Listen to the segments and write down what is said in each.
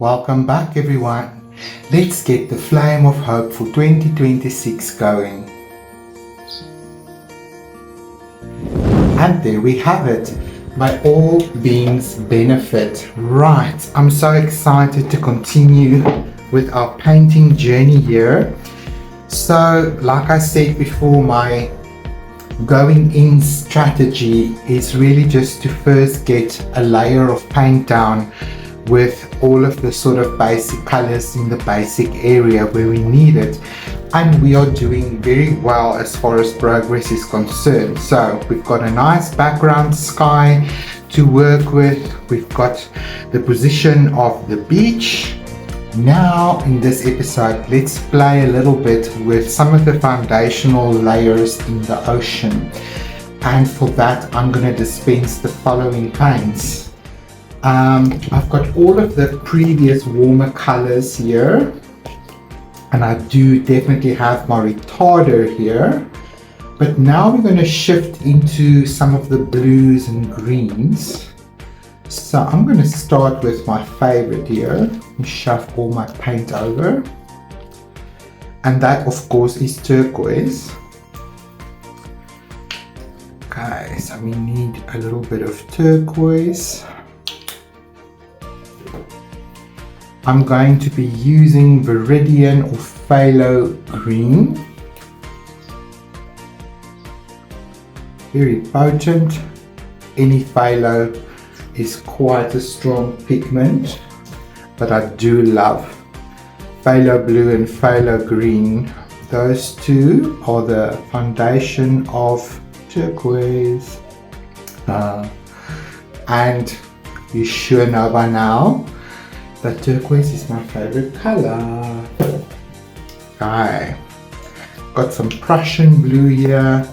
Welcome back, everyone. Let's get the flame of hope for 2026 going. And there we have it. By all beings benefit. Right, I'm so excited to continue with our painting journey here. So, like I said before, my going in strategy is really just to first get a layer of paint down with all of the sort of basic colors in the basic area where we need it, and we are doing very well as far as progress is concerned. So we've got a nice background sky to work with, we've got the position of the beach. Now in this episode, let's play a little bit with some of the foundational layers in the ocean, and for that I'm going to dispense the following paints. I've got all of the previous warmer colors here, and I do definitely have my retarder here, but now we're going to shift into some of the blues and greens. So I'm going to start with my favorite here and shove all my paint over, and that of course is turquoise. Okay, so we need a little bit of turquoise. I'm going to be using Viridian or phthalo green. Very potent. Any phthalo is quite a strong pigment, but I do love phthalo blue and phthalo green. Those two are the foundation of turquoise. And you sure know by now that turquoise is my favorite color. Okay, got some Prussian blue here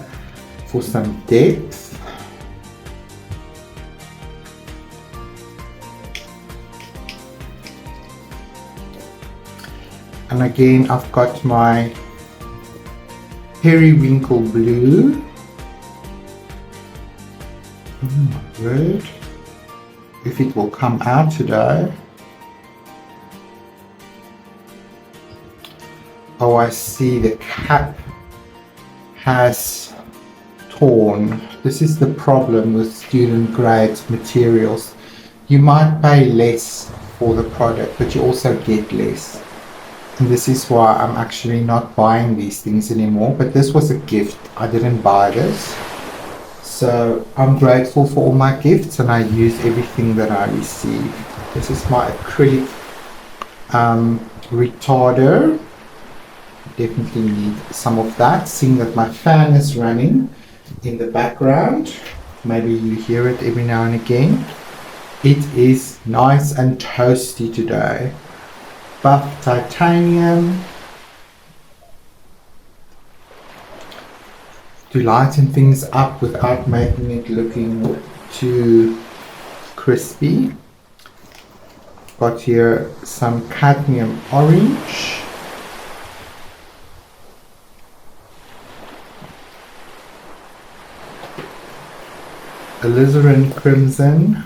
for some depth. And again, I've got my periwinkle blue. Oh my word, if it will come out today. Oh, I see the cap has torn. This is the problem with student grade materials. You might pay less for the product, but you also get less. And this is why I'm actually not buying these things anymore. But this was a gift. I didn't buy this. So I'm grateful for all my gifts, and I use everything that I receive. This is my acrylic retarder. Definitely need some of that, seeing that my fan is running in the background. Maybe you hear it every now and again. It is nice and toasty today. Buff titanium to lighten things up without making it looking too crispy. Got here some cadmium orange. Alizarin crimson,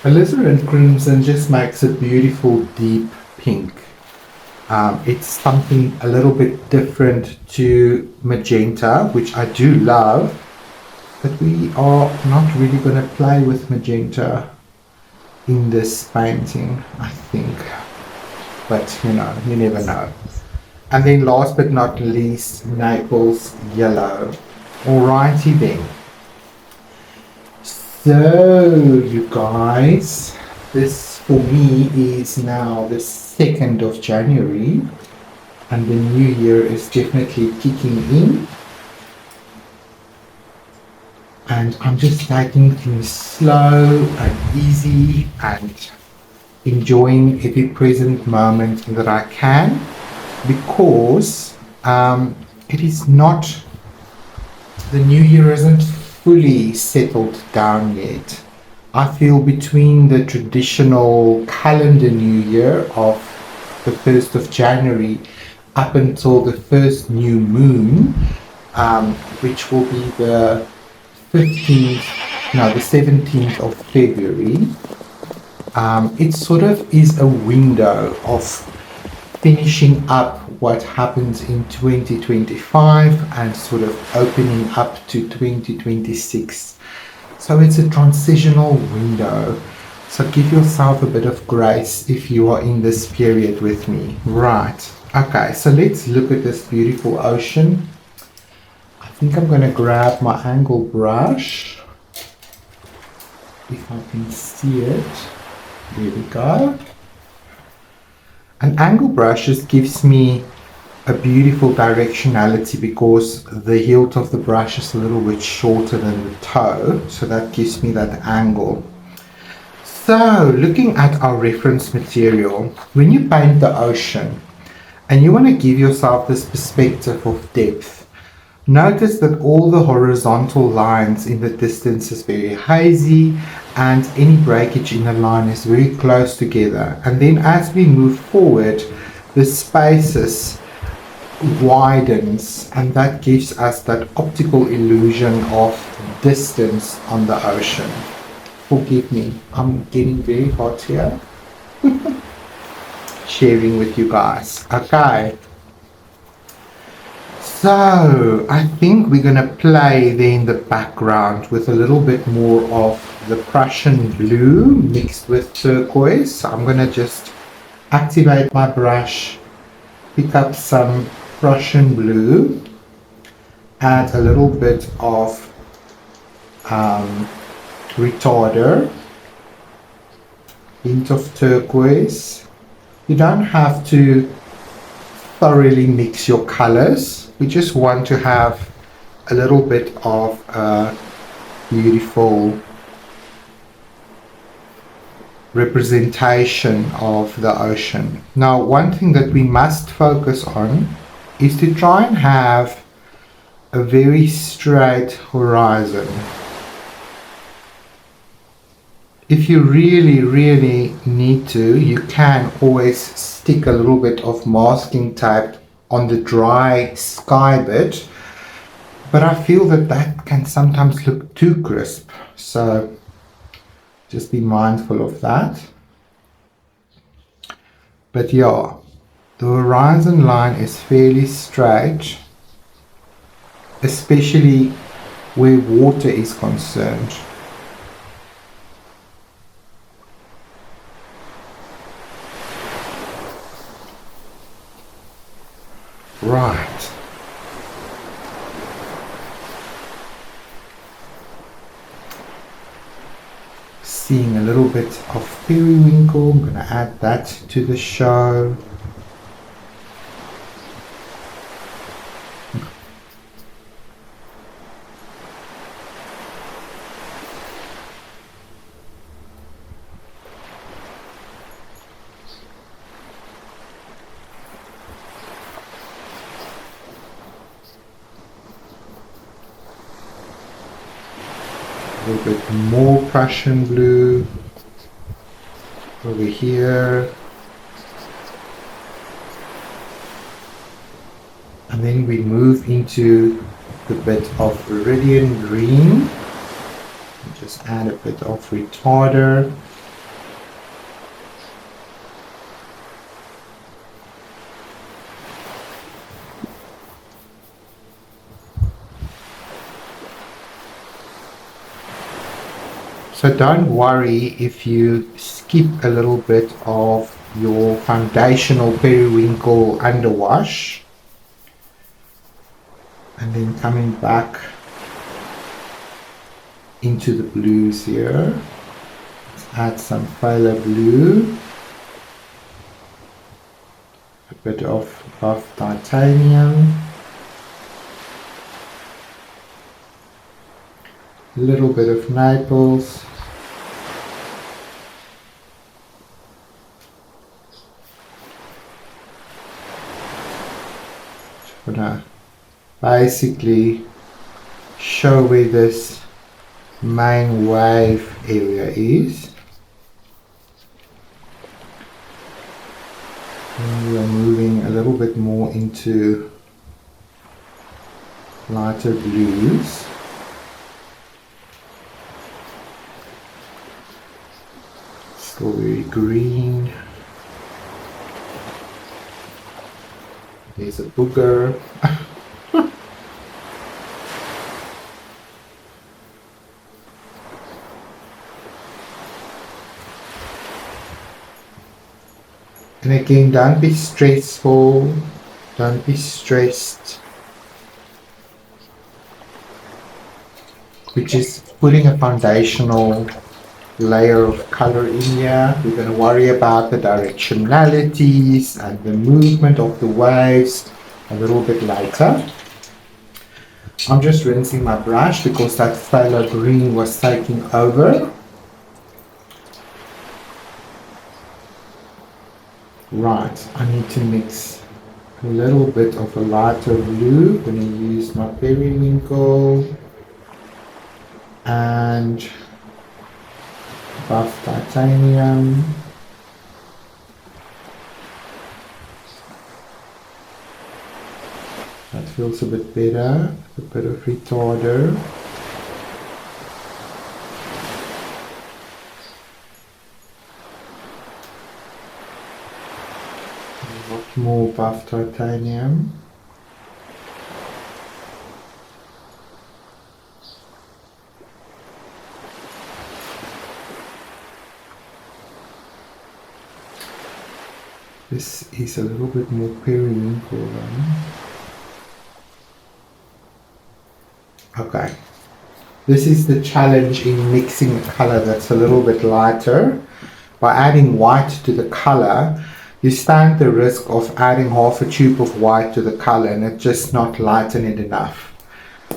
alizarin crimson just makes a beautiful deep pink. It's something a little bit different to magenta, which I do love, but we are not really going to play with magenta in this painting, I think. But you know, you never know. And then last but not least, Naples yellow. Alrighty then. So you guys, this for me is now the 2nd of January, and the new year is definitely kicking in. And I'm just taking things slow and easy and enjoying every present moment that I can, because it is not, the new year isn't fully settled down yet. I feel between the traditional calendar new year of the 1st of January up until the first new moon, which will be the 15th, no, the 17th of February. It sort of is a window of finishing up what happens in 2025 and sort of opening up to 2026. So it's a transitional window. So give yourself a bit of grace if you are in this period with me. Right. Okay, so let's look at this beautiful ocean. I think I'm going to grab my angle brush. If I can see it. There we go. An angle brush just gives me a beautiful directionality because the hilt of the brush is a little bit shorter than the toe, so that gives me that angle. So looking at our reference material, when you paint the ocean and you want to give yourself this perspective of depth, notice that all the horizontal lines in the distance is very hazy and any breakage in the line is very close together. And then as we move forward, the spaces widens and that gives us that optical illusion of distance on the ocean. Forgive me, I'm getting very hot here. Sharing with you guys. Okay. So I think we're going to play there in the background with a little bit more of the Prussian blue mixed with turquoise. So I'm going to just activate my brush, pick up some Prussian blue, add a little bit of retarder, hint of turquoise. You don't have to thoroughly mix your colors. We just want to have a little bit of a beautiful representation of the ocean. Now, one thing that we must focus on is to try and have a very straight horizon. If you really need to, you can always stick a little bit of masking tape on the dry sky bit, but I feel that that can sometimes look too crisp, so just be mindful of that. But yeah, the horizon line is fairly straight, especially where water is concerned. Right. Seeing a little bit of periwinkle, I'm going to add that to the show. A little bit more Prussian blue over here, and then we move into the bit of Viridian green. Just add a bit of retarder. So don't worry if you skip a little bit of your foundational periwinkle underwash. And then coming back into the blues here. Let's add some phthalo blue. A bit of buff titanium. A little bit of Naples. Gonna basically show where this main wave area is. And we are moving a little bit more into lighter blues. Still very green. There's a booger. And again, don't be stressful, don't be stressed. We're just putting a foundational layer of color in here. We're going to worry about the directionalities and the movement of the waves a little bit later. I'm just rinsing my brush because that phthalo green was taking over. Right, I need to mix a little bit of a lighter blue. I'm going to use my periwinkle and buff titanium. That feels a bit better, a bit of retarder. A lot more buff titanium. This is a little bit more periwinkle then. Okay. This is the challenge in mixing a color that's a little bit lighter. By adding white to the color, you stand the risk of adding half a tube of white to the color and it just not lighten it enough.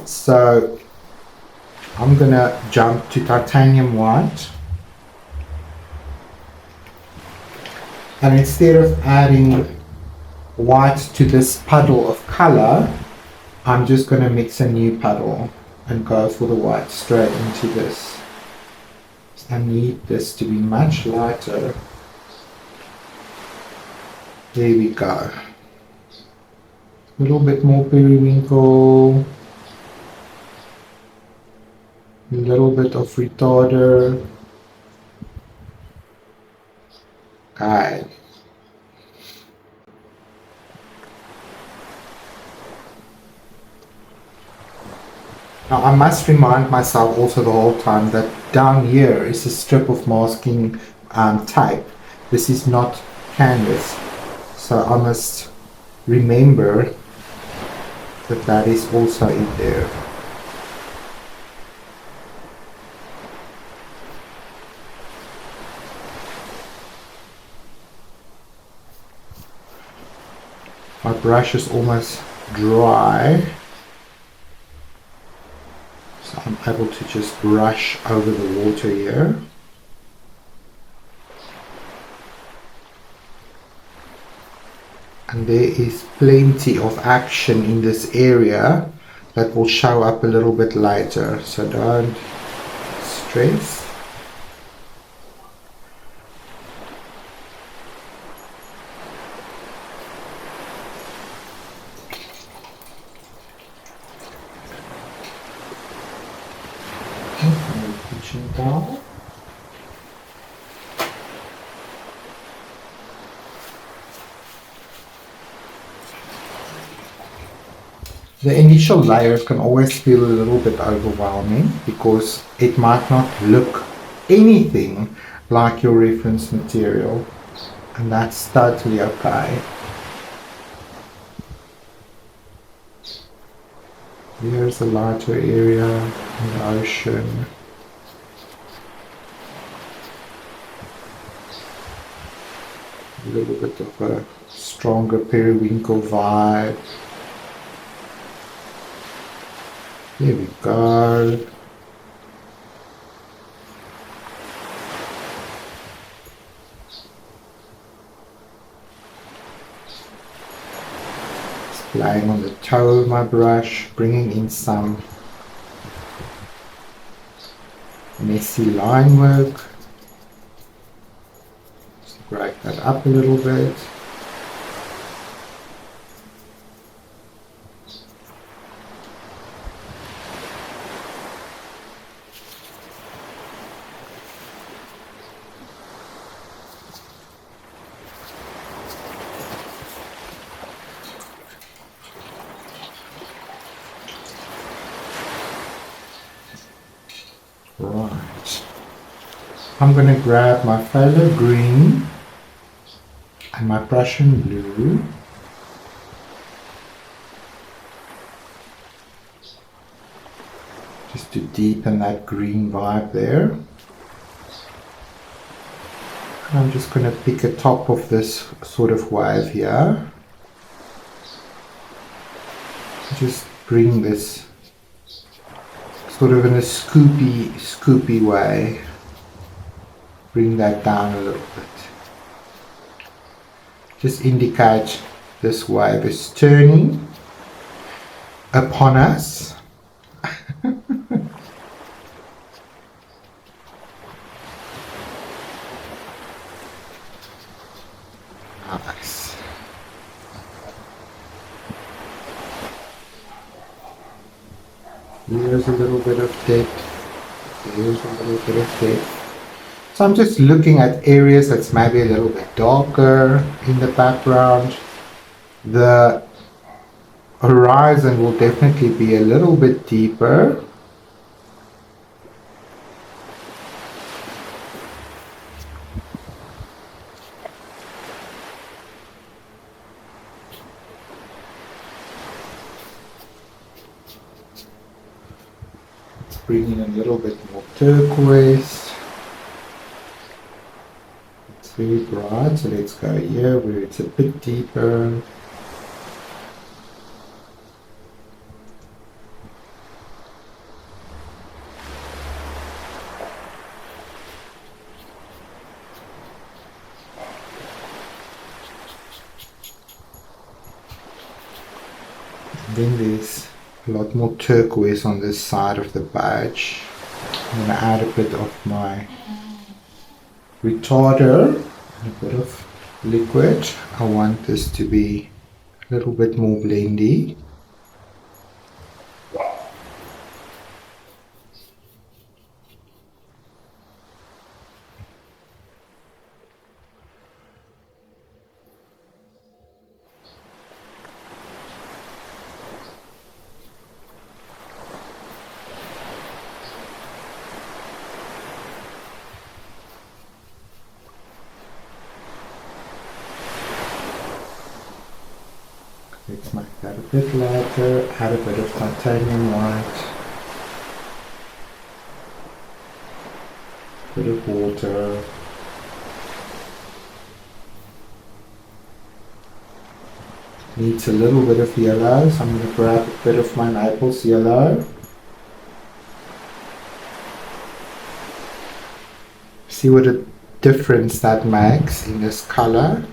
So I'm gonna jump to titanium white. And instead of adding white to this puddle of color, I'm just going to mix a new puddle and go for the white straight into this. I need this to be much lighter. There we go. A little bit more periwinkle. A little bit of retarder. Okay. Now I must remind myself also the whole time that down here is a strip of masking tape. This is not canvas. So I must remember that that is also in there. My brush is almost dry, so I'm able to just brush over the water here. And there is plenty of action in this area that will show up a little bit later, so don't stress. Down. The initial layers can always feel a little bit overwhelming because it might not look anything like your reference material, and that's totally okay. Here's a lighter area in the ocean. A little bit of a stronger periwinkle vibe. Here we go. Just playing on the toe of my brush, bringing in some messy line work. Break that up a little bit. Right. I'm going to grab my phthalo green and my Prussian blue. Just to deepen that green vibe there. And I'm just going to pick a top of this sort of wave here. Just bring this sort of in a scoopy way. Bring that down a little bit. Just indicate this wave is turning upon us. Nice. Here's a little bit of depth. Here's a little bit of depth. So I'm just looking at areas that's maybe a little bit darker in the background. The horizon will definitely be a little bit deeper. Let's bring in a little bit more turquoise. Very bright, so let's go here where it's a bit deeper. And then there's a lot more turquoise on this side of the badge. I'm going to add a bit of my retarder and a bit of liquid. I want this to be a little bit more blendy. Let's make that a bit lighter, add a bit of titanium white, a bit of water, needs a little bit of yellow, so I'm going to grab a bit of my Naples yellow. See what a difference that makes in this color.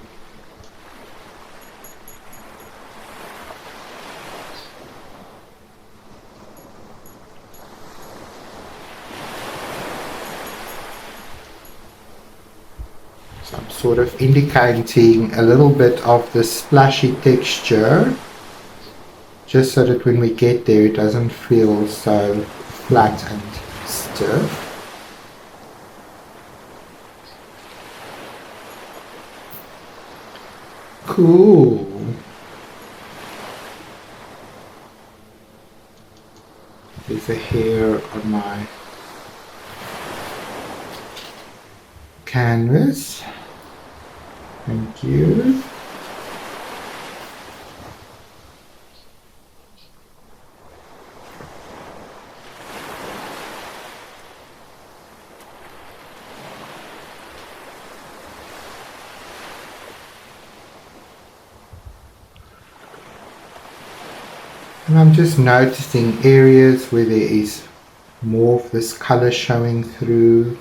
I'm sort of indicating a little bit of the splashy texture, just so that when we get there it doesn't feel so flat and stiff. Cool. There's a hair on my canvas. Thank you. And I'm just noticing areas where there is more of this color showing through.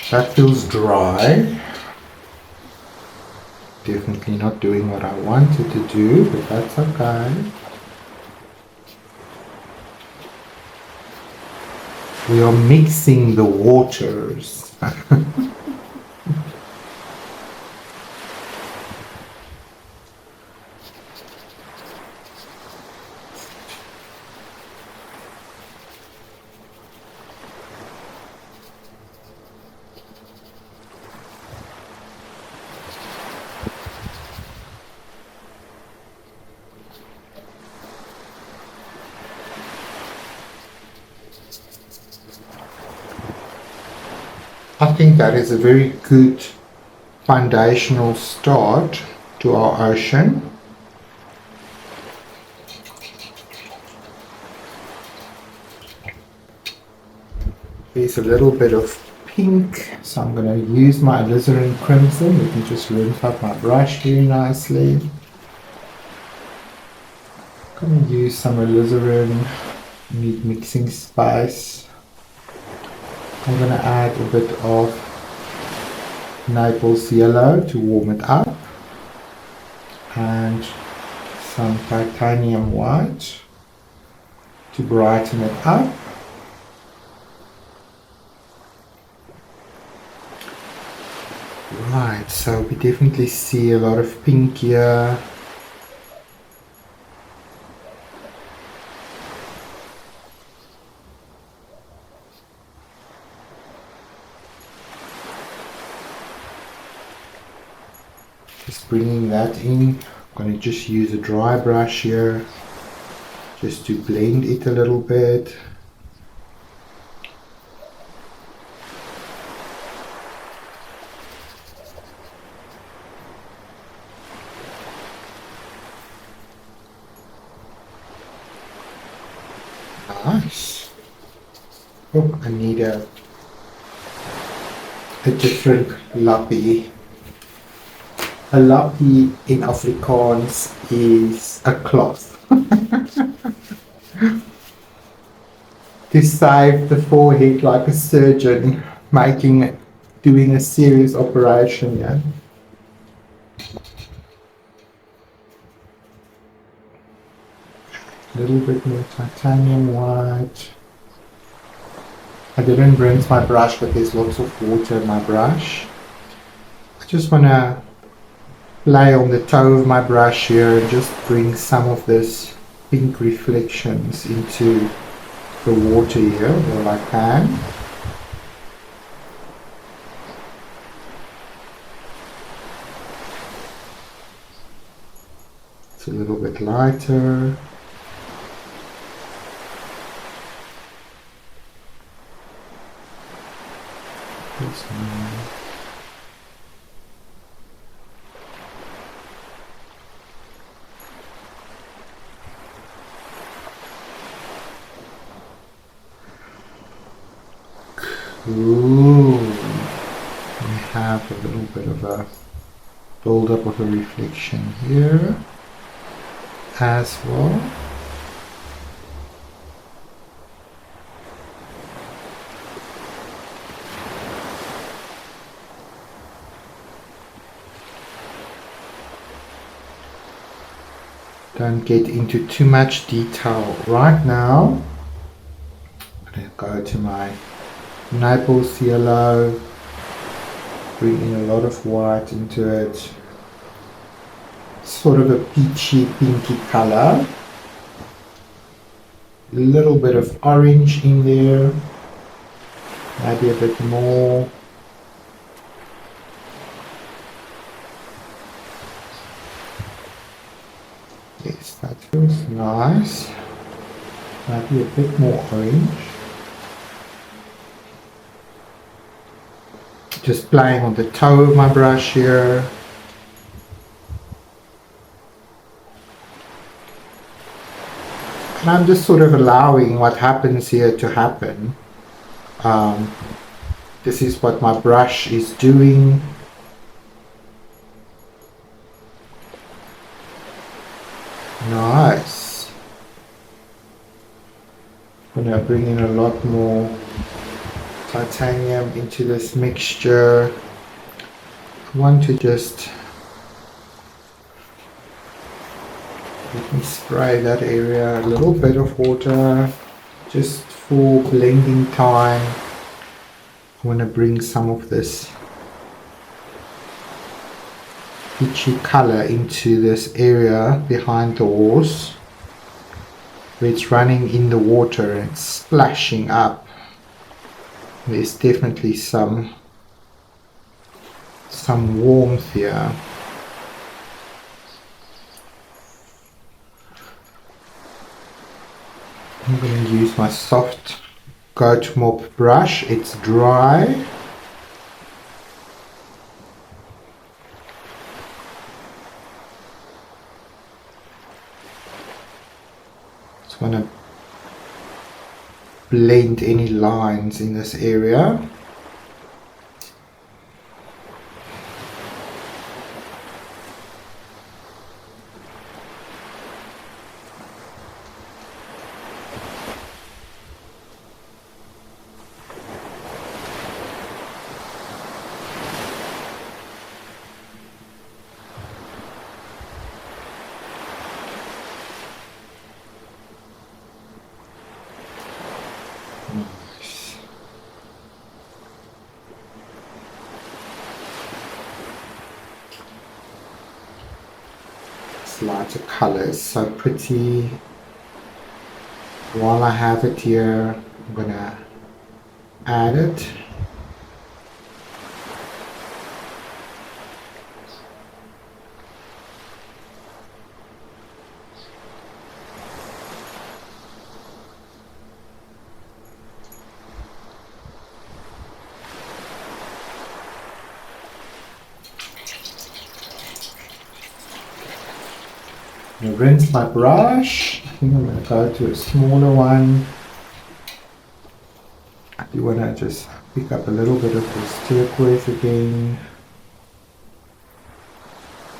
That feels dry. Definitely not doing what I wanted to do, but that's okay. We are mixing the waters. I think that is a very good foundational start to our ocean. There's a little bit of pink, so I'm going to use my alizarin crimson. You can just rinse out my brush very nicely. I'm going to use some alizarin, need mixing spice. I'm going to add a bit of Naples yellow to warm it up, and some titanium white to brighten it up. Right, so we definitely see a lot of pink here. Just bringing that in. I'm going to just use a dry brush here just to blend it a little bit. Nice. Oh, I need a different lappy. A lappy in Afrikaans is a cloth. To save the forehead like a surgeon doing a serious operation, yeah. A little bit more titanium white. I didn't rinse my brush, but there's lots of water in my brush. I just want to lay on the toe of my brush here and just bring some of this pink reflections into the water here where I can. It's a little bit lighter. Ooh, we have a little bit of a build-up of a reflection here as well. Don't get into too much detail right now. I'm going to go to my Naples yellow, bring in a lot of white into it, sort of a peachy pinky color, a little bit of orange in there, maybe a bit more. Yes, that feels nice, maybe a bit more orange. Just playing on the toe of my brush here. And I'm just sort of allowing what happens here to happen. This is what my brush is doing. Nice. I'm going to bring in a lot more titanium into this mixture. I want to just let me spray that area, a little bit of water, just for blending time, I want to bring some of this peachy color into this area behind the horse where it's running in the water and it's splashing up. There's definitely some warmth here. I'm going to use my soft goat mop brush. It's dry. Just want to blend any lines in this area. Lighter color is so pretty. While I have it here, I'm gonna add it. I'm gonna rinse my brush. I think I'm going to go to a smaller one. I do want to just pick up a little bit of this turquoise again.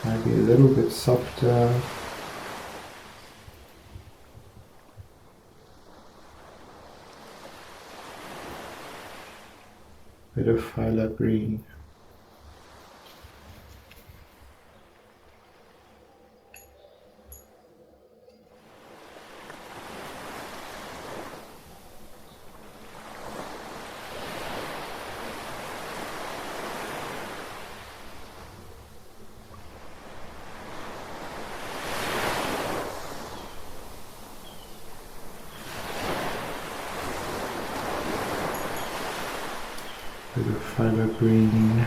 Maybe a little bit softer. Bit of phthalo green. Bit of phthalo green.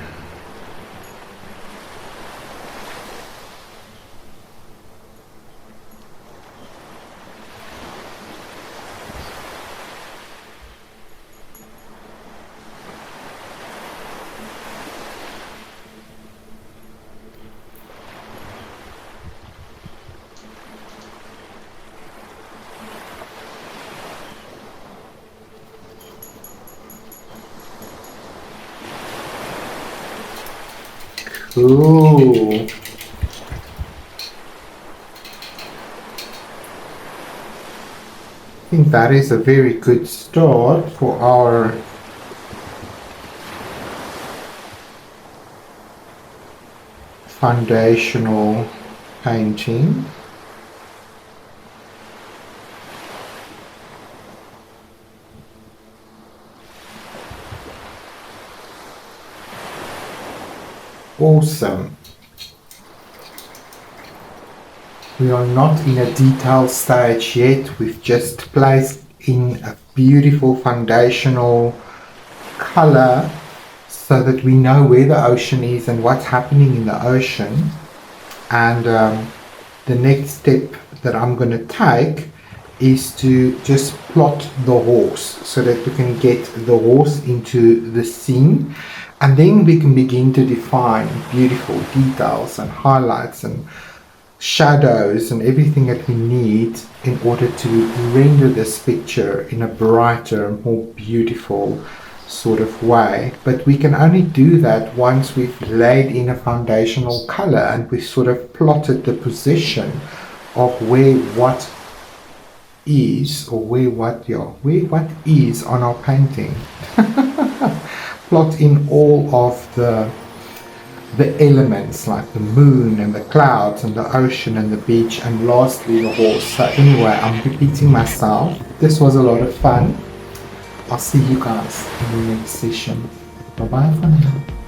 Ooh. I think that is a very good start for our foundational painting. Awesome. We are not in a detail stage yet. We've just placed in a beautiful foundational color so that we know where the ocean is and what's happening in the ocean. And the next step that I'm going to take is to just plot the horse so that we can get the horse into the scene. And then we can begin to define beautiful details and highlights and shadows and everything that we need in order to render this picture in a brighter, more beautiful sort of way. But we can only do that once we've laid in a foundational color and we've sort of plotted the position of where what is, or where what is on our painting. Plot in all of the elements like the moon and the clouds and the ocean and the beach, and lastly the horse. So anyway, I'm repeating myself. This was a lot of fun. I'll see you guys in the next session. Bye bye for now.